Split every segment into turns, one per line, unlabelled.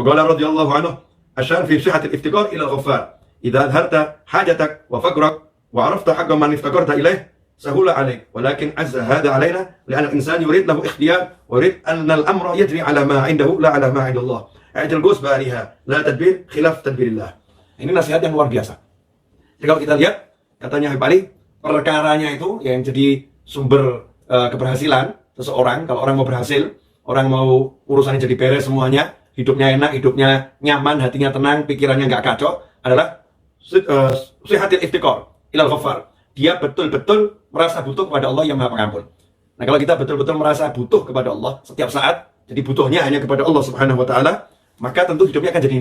وقال رضي الله عنه الشأن في صحة الافتقار إلى الغفار إذا أظهرت حاجتك وفقرك وعرفت حق من افتقرت إليه سهول عليك ولكن عز هذا علينا لأن الإنسان يريد له اختيار ويريد أن الأمر يجري على ما عنده لا على ما عند الله. Ayat al-Ghus bariha la tadbir khilaf tadbirillah. Ini nasihat yang luar biasa. Jadi kalau kita lihat katanya Habib Ali, perkaranya itu yang jadi sumber keberhasilan seseorang. Kalau orang mau berhasil, orang mau urusannya jadi beres semuanya, hidupnya enak, hidupnya nyaman, hatinya tenang, pikirannya nggak kacau, adalah sihatil iftikor ilal ghafar. Dia betul-betul merasa butuh kepada Allah yang Maha Pengampun. Nah, kalau kita betul-betul merasa butuh kepada Allah setiap saat, jadi butuhnya hanya kepada Allah Subhanahu wa taala, maka tentu hidupnya akan jadi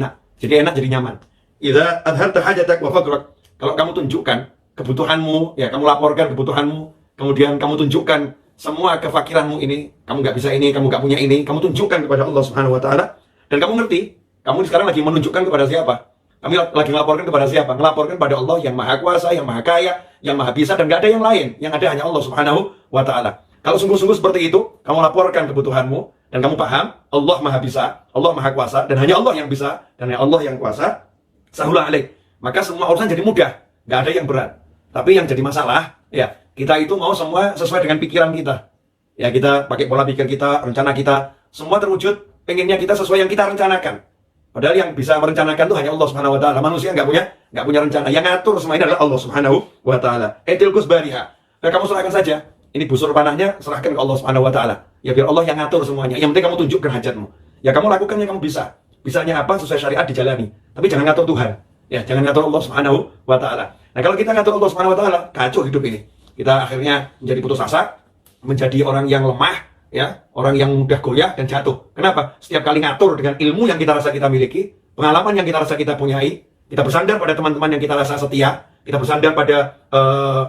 enak, jadi nyaman. Idza adharta hajatak wa faqrak. Kalau kamu tunjukkan kebutuhanmu, ya kamu laporkan kebutuhanmu, kemudian kamu tunjukkan semua kefakiranmu ini, kamu nggak bisa ini, kamu nggak punya ini, kamu tunjukkan kepada Allah Subhanahu wa taala, dan kamu ngerti, kamu sekarang lagi menunjukkan kepada siapa? Kami lagi melaporkan kepada siapa? Melaporkan pada Allah yang Maha Kuasa, yang Maha Kaya, yang Maha Bisa, dan nggak ada yang lain. Yang ada hanya Allah Subhanahu wa taala. Kalau sungguh-sungguh seperti itu, kamu laporkan kebutuhanmu, dan kamu paham, Allah Maha Bisa, Allah Maha Kuasa, dan hanya Allah yang bisa, dan hanya Allah yang kuasa, sahula alaik. Maka semua urusan jadi mudah, nggak ada yang berat. Tapi yang jadi masalah, ya kita itu mau semua sesuai dengan pikiran kita. Ya kita pakai pola pikir kita, rencana kita, semua terwujud, pengennya kita sesuai yang kita rencanakan. Padahal yang bisa merencanakan itu hanya Allah Subhanahu wa taala. Manusia nggak punya rencana. Yang ngatur semua ini adalah Allah Subhanahu wa taala. Etil gus bariha. Dan kamu serahkan saja. Ini busur panahnya serahkan ke Allah Subhanahu wa taala. Ya biar Allah yang ngatur semuanya. Yang penting kamu tunjukkan hajatmu. Ya kamu lakukan yang kamu bisa. Bisanya apa sesuai syariat dijalani. Tapi jangan ngatur Tuhan. Ya jangan ngatur Allah Subhanahu wa taala. Nah, kalau kita ngatur Allah Subhanahu wa taala, kacau hidup ini. Kita akhirnya menjadi putus asa, menjadi orang yang lemah, ya, orang yang mudah goyah dan jatuh. Kenapa? Setiap kali ngatur dengan ilmu yang kita rasa kita miliki, pengalaman yang kita rasa kita punyai, kita bersandar pada teman-teman yang kita rasa setia, kita bersandar pada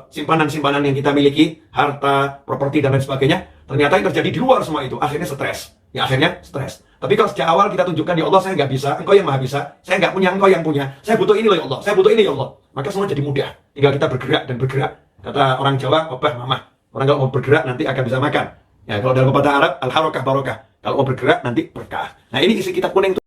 simpanan-simpanan yang kita miliki, harta, properti, dan lain sebagainya, ternyata yang terjadi di luar semua itu, akhirnya stres. Ya, akhirnya stres. Tapi kalau sejak awal kita tunjukkan, ya Allah, saya nggak bisa, Engkau yang Maha Bisa, saya nggak punya, Engkau yang punya, saya butuh ini loh ya Allah, saya butuh ini ya Allah. Maka semua jadi mudah. Tinggal kita bergerak dan bergerak. Kata orang Jawa, obah mamah. Orang kalau mau bergerak nanti akan bisa makan. Ya, kalau dalam pepatah Arab, al-harokah barokah. Kalau mau bergerak nanti berkah. Nah, ini isi kitab kuning itu.